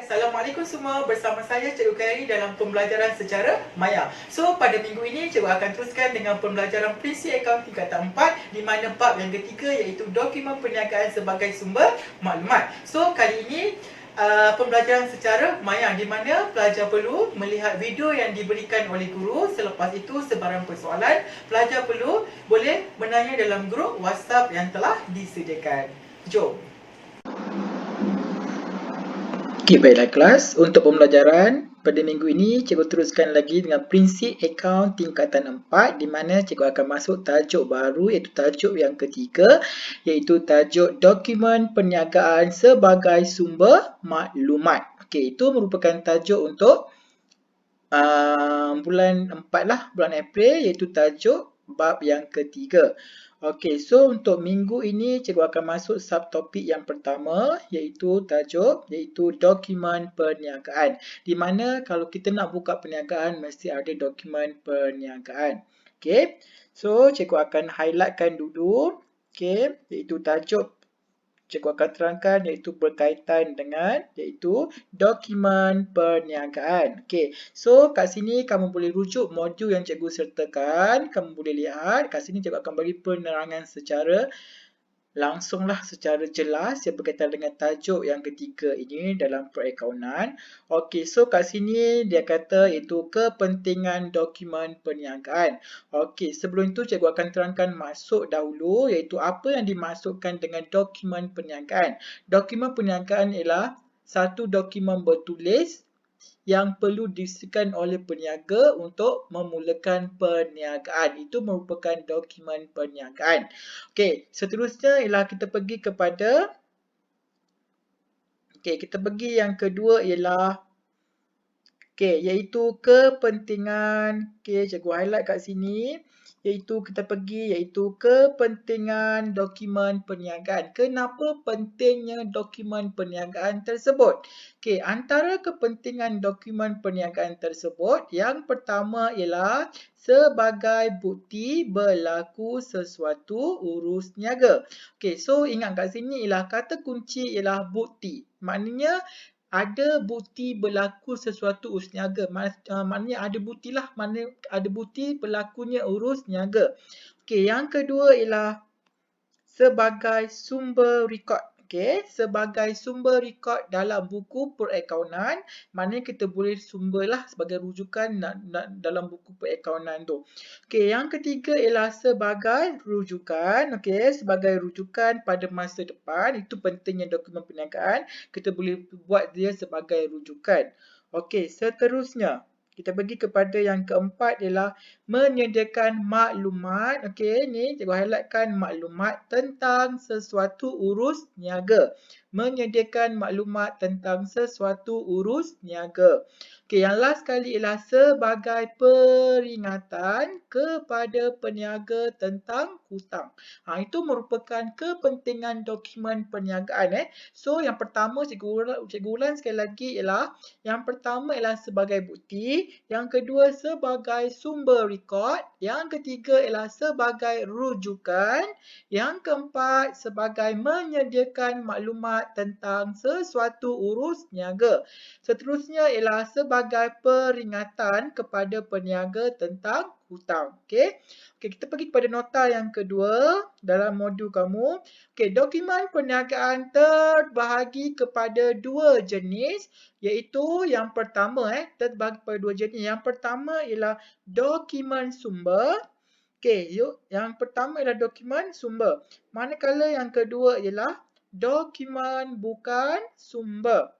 Assalamualaikum semua, bersama saya Cikgu Khairi dalam pembelajaran secara maya. So, pada minggu ini Cikgu akan teruskan dengan pembelajaran prinsip akaun tingkatan 4 di mana bab yang ketiga iaitu dokumen perniagaan sebagai sumber maklumat. So, kali ini pembelajaran secara maya di mana pelajar perlu melihat video yang diberikan oleh guru. Selepas itu sebarang persoalan pelajar boleh menanya dalam grup WhatsApp yang telah disediakan. Jom. Okey, baiklah kelas. Untuk pembelajaran pada minggu ini, cikgu teruskan lagi dengan prinsip akaun tingkatan 4 di mana cikgu akan masuk tajuk baru iaitu tajuk yang ketiga iaitu tajuk dokumen perniagaan sebagai sumber maklumat. Okey, itu merupakan tajuk untuk bulan 4 lah, bulan April, iaitu tajuk bab yang ketiga. Okey, so untuk minggu ini cikgu akan masuk subtopik yang pertama iaitu tajuk dokumen perniagaan. Di mana kalau kita nak buka perniagaan mesti ada dokumen perniagaan. Okey. So cikgu akan highlightkan dulu, okey, iaitu tajuk cikgu akan terangkan iaitu berkaitan dengan dokumen perniagaan. Okey. So kat sini kamu boleh rujuk modul yang cikgu sertakan, kamu boleh lihat kat sini cikgu akan bagi penerangan secara langsunglah, secara jelas yang berkaitan dengan tajuk yang ketiga ini dalam perakaunan. Okey, so kat sini dia kata iaitu kepentingan dokumen perniagaan. Okey, sebelum itu cikgu akan terangkan masuk dahulu iaitu apa yang dimaksudkan dengan dokumen perniagaan. Dokumen perniagaan ialah satu dokumen bertulis yang perlu disediakan oleh peniaga untuk memulakan perniagaan. Itu merupakan dokumen perniagaan. Okey, seterusnya ialah kita pergi kepada yang kedua ialah iaitu kepentingan. Cikgu highlight kat sini iaitu kita pergi iaitu kepentingan dokumen perniagaan. Kenapa pentingnya dokumen perniagaan tersebut? Antara kepentingan dokumen perniagaan tersebut, yang pertama ialah sebagai bukti berlaku sesuatu urus niaga. So ingat kat sini ialah kata kunci ialah bukti. Maknanya ada bukti berlaku sesuatu urus niaga. Maknanya ada buktilah, maknanya ada bukti berlakunya urus niaga. Yang kedua ialah sebagai sumber rekod. Sebagai sumber rekod dalam buku perakaunan, maknanya kita boleh sumberlah sebagai rujukan dalam buku perakaunan tu. Yang ketiga ialah sebagai rujukan. Sebagai rujukan pada masa depan. Itu pentingnya dokumen perniagaan. Kita boleh buat dia sebagai rujukan. Seterusnya kita pergi kepada yang keempat ialah menyediakan maklumat. Ni cikgu highlightkan maklumat tentang sesuatu urus niaga. Menyediakan maklumat tentang sesuatu urus niaga. Yang last sekali ialah sebagai peringatan kepada peniaga tentang hutang. Itu merupakan kepentingan dokumen perniagaan. So yang pertama cikgu ulang sekali lagi ialah yang pertama ialah sebagai bukti, yang kedua sebagai sumber rekod, yang ketiga ialah sebagai rujukan, yang keempat sebagai menyediakan maklumat tentang sesuatu urus niaga. Seterusnya ialah sebagai peringatan kepada peniaga tentang hutang. Kita pergi kepada nota yang kedua dalam modul kamu. Dokumen perniagaan terbahagi kepada dua jenis iaitu yang pertama terbahagi kepada dua jenis. Yang pertama ialah dokumen sumber. Yang pertama ialah dokumen sumber. Manakala yang kedua ialah dokumen bukan sumber.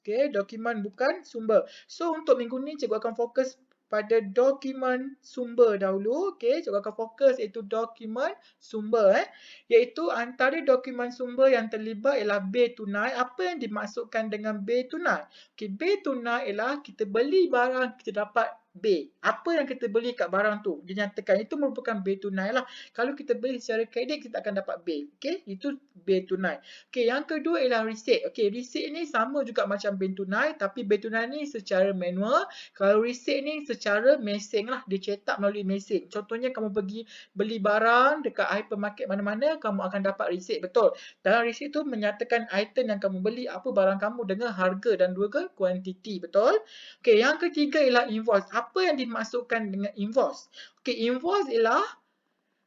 Dokumen bukan sumber. So untuk minggu ni cikgu akan fokus pada dokumen sumber dahulu. Cikgu akan fokus iaitu dokumen sumber. Iaitu antara dokumen sumber yang terlibat ialah bil tunai. Apa yang dimaksudkan dengan bil tunai? Bil tunai ialah kita beli barang, kita dapat bil. Apa yang kita beli kat barang tu, dia nyatakan itu merupakan bil tunai lah. Kalau kita beli secara kredit, kita akan dapat bil. Okey, itu bil tunai. Okey, yang kedua ialah resit. Okey, resit ni sama juga macam bil tunai, tapi bil tunai ni secara manual. Kalau resit ni secara mesin lah, dicetak melalui mesin. Contohnya kamu pergi beli barang dekat hypermarket mana-mana, kamu akan dapat resit, betul. Dalam resit tu menyatakan item yang kamu beli, apa barang kamu dengan harga dan juga kuantiti, betul. Okey, yang ketiga ialah invoice. Apa yang dimaksudkan dengan invoice? Okey, invoice ialah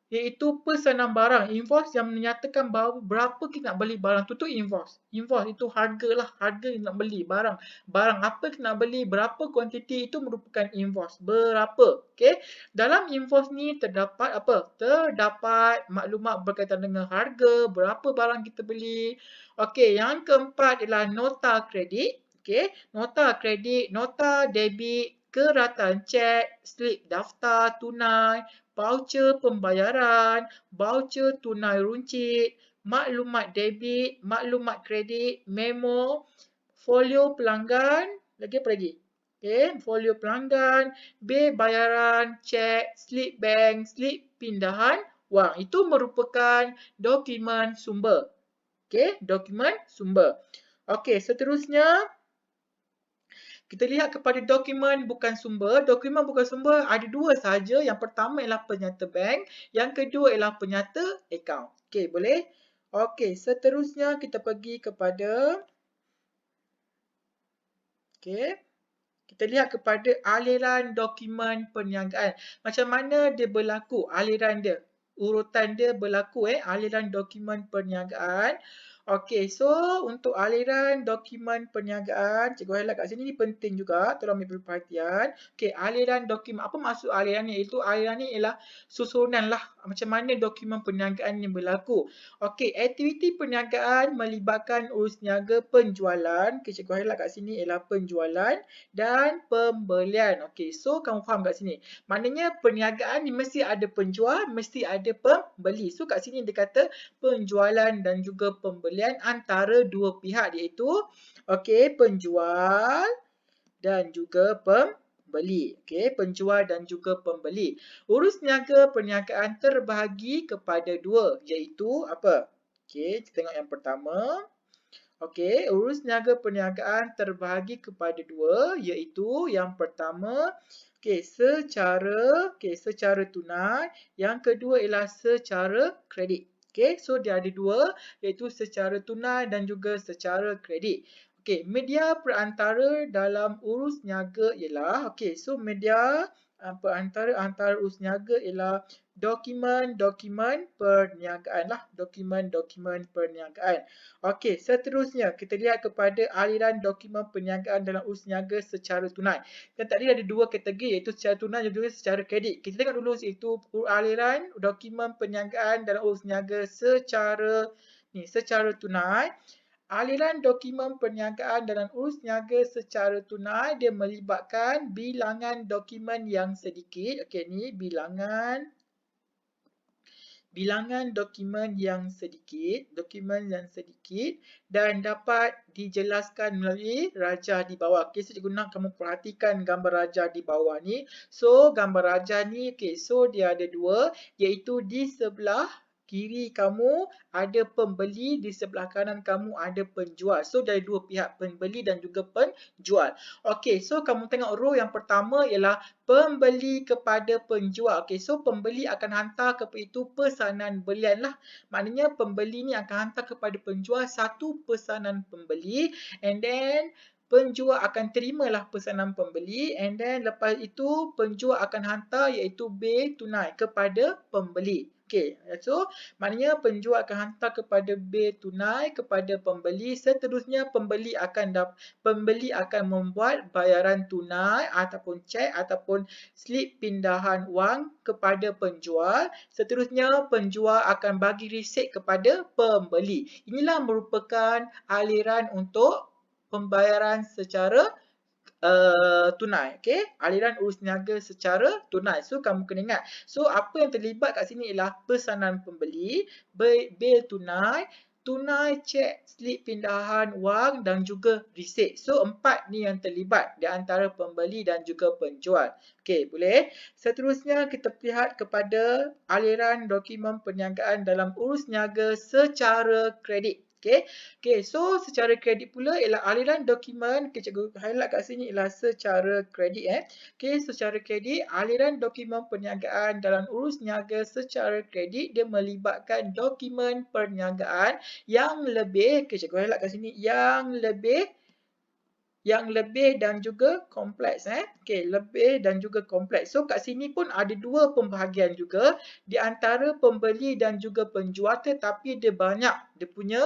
iaitu pesanan barang. Invoice yang menyatakan bahawa berapa kita nak beli barang tu invoice. Invoice itu harga lah, harga yang nak beli barang. Barang apa kita nak beli, berapa kuantiti itu merupakan invoice. Berapa. Okey. Dalam invoice ni terdapat apa? Terdapat maklumat berkaitan dengan harga, berapa barang kita beli. Okey, yang keempat ialah nota kredit. Okey, nota kredit, nota debit, keratan cek, slip daftar tunai, voucher pembayaran, voucher tunai runcit, maklumat debit, maklumat kredit, memo, folio pelanggan, lagi apa lagi? Okay, folio pelanggan, bil bayaran, cek, slip bank, slip pindahan wang. Itu merupakan dokumen sumber. Okay, dokumen sumber. Okay, seterusnya kita lihat kepada dokumen bukan sumber. Dokumen bukan sumber ada dua sahaja. Yang pertama ialah penyata bank. Yang kedua ialah penyata akaun. Okey, boleh? Okey, seterusnya kita pergi kepada okey. Kita lihat kepada aliran dokumen perniagaan. Macam mana dia berlaku aliran dia? Urutan dia berlaku aliran dokumen perniagaan. Okey, so untuk aliran dokumen perniagaan, cikgu highlight kat sini ni penting juga, tolong ambil perhatian. Okey, aliran dokumen, apa maksud aliran ni? Itu aliran ni ialah susunan lah macam mana dokumen perniagaan ni berlaku. Okey, aktiviti perniagaan melibatkan urus niaga penjualan. Okey, cikgu highlight kat sini ialah penjualan dan pembelian. Okey, so kamu faham kat sini. Maknanya perniagaan ni mesti ada penjual, mesti ada pembeli. So kat sini dia kata penjualan dan juga pembelian antara dua pihak, iaitu okey, penjual dan juga pembeli. Okey, penjual dan juga pembeli. Urus niaga perniagaan terbahagi kepada dua, iaitu apa? Okey, kita tengok yang pertama. Okey, urus niaga perniagaan terbahagi kepada dua, iaitu yang pertama, secara tunai, yang kedua ialah secara kredit. Okey, so dia ada dua, iaitu secara tunai dan juga secara kredit. Okey, media perantara dalam urus niaga ialah, so media perantara antara urus niaga ialah dokumen-dokumen perniagaan lah, dokumen-dokumen perniagaan. Okey, seterusnya kita lihat kepada aliran dokumen perniagaan dalam urus niaga secara tunai. Dan tadi ada dua kategori, iaitu secara tunai dan juga secara kredit. Kita tengok dulu iaitu aliran dokumen perniagaan dalam urus niaga secara tunai. Aliran dokumen perniagaan dalam urus niaga secara tunai dia melibatkan bilangan dokumen yang sedikit. Okey, ni bilangan dokumen yang sedikit, dan dapat dijelaskan melalui rajah di bawah. Okey, so cikgu nak kamu perhatikan gambar rajah di bawah ni. So gambar rajah ni, so dia ada dua, iaitu di sebelah kiri kamu ada pembeli, di sebelah kanan kamu ada penjual. So dari dua pihak, pembeli dan juga penjual. Okey, so kamu tengok row yang pertama ialah pembeli kepada penjual. Okey, so pembeli akan hantar kepada itu pesanan belian lah. Maknanya pembeli ni akan hantar kepada penjual satu pesanan pembeli, and then penjual akan terimalah pesanan pembeli, and then lepas itu penjual akan hantar iaitu bil tunai kepada pembeli. Okey, so maknanya penjual akan hantar kepada bil tunai kepada pembeli. Seterusnya pembeli akan membuat bayaran tunai ataupun cek ataupun slip pindahan wang kepada penjual. Seterusnya penjual akan bagi resit kepada pembeli. Inilah merupakan aliran untuk pembayaran secara tunai. Okey, aliran urus niaga secara tunai. So kamu kena ingat. So apa yang terlibat kat sini ialah pesanan pembeli, bil tunai, tunai, cek, slip pindahan wang dan juga resit. So 4 ni yang terlibat di antara pembeli dan juga penjual. Okey, boleh. Seterusnya kita lihat kepada aliran dokumen perniagaan dalam urus niaga secara kredit. Okey, so secara kredit pula ialah aliran dokumen, cikgu highlight kat sini ialah secara kredit. Okey, secara kredit, aliran dokumen perniagaan dalam urus niaga secara kredit dia melibatkan dokumen perniagaan yang lebih, cikgu highlight kat sini, yang lebih dan juga kompleks. Okey, lebih dan juga kompleks. So kat sini pun ada dua pembahagian juga di antara pembeli dan juga penjual, tetapi dia banyak dia punya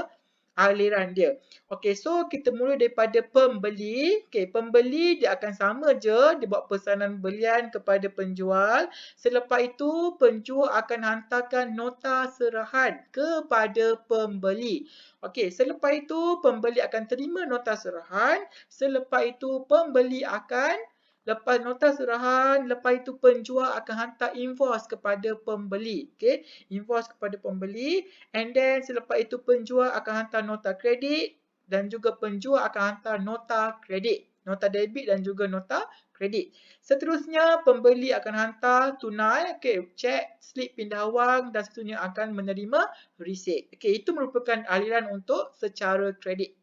aliran dia. Okey, so kita mula daripada pembeli. Okey, pembeli dia akan sama je, dia buat pesanan belian kepada penjual. Selepas itu, penjual akan hantarkan nota serahan kepada pembeli. Okey, selepas itu pembeli akan terima nota serahan. Selepas itu pembeli akan lepas nota serahan, lepas itu penjual akan hantar invoice kepada pembeli. Okey, invoice kepada pembeli, and then selepas itu penjual akan hantar nota kredit dan juga penjual akan hantar nota kredit, nota debit dan juga nota kredit. Seterusnya pembeli akan hantar tunai, okey, cek, slip pindah wang dan seterusnya akan menerima resit. Okey, itu merupakan aliran untuk secara kredit.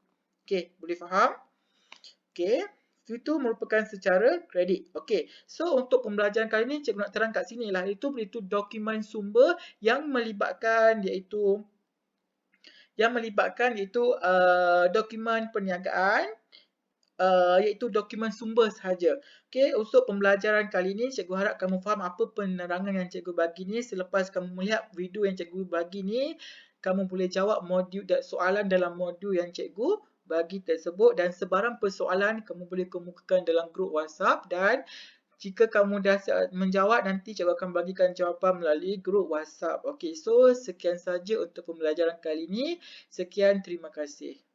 Okey, boleh faham? Okey, itu merupakan secara kredit. Okey, so untuk pembelajaran kali ini cikgu nak terang kat sini lah, iaitu dokumen sumber yang melibatkan iaitu dokumen perniagaan, iaitu dokumen sumber sahaja. Okey, untuk pembelajaran kali ini cikgu harap kamu faham apa penerangan yang cikgu bagi ni. Selepas kamu melihat video yang cikgu bagi ni, kamu boleh jawab modul dan soalan dalam modul yang cikgu bagi tersebut, dan sebarang persoalan kamu boleh kemukakan dalam grup WhatsApp, dan jika kamu dah menjawab, nanti cikgu akan bagikan jawapan melalui grup WhatsApp. Okey, so sekian saja untuk pembelajaran kali ini. Sekian, terima kasih.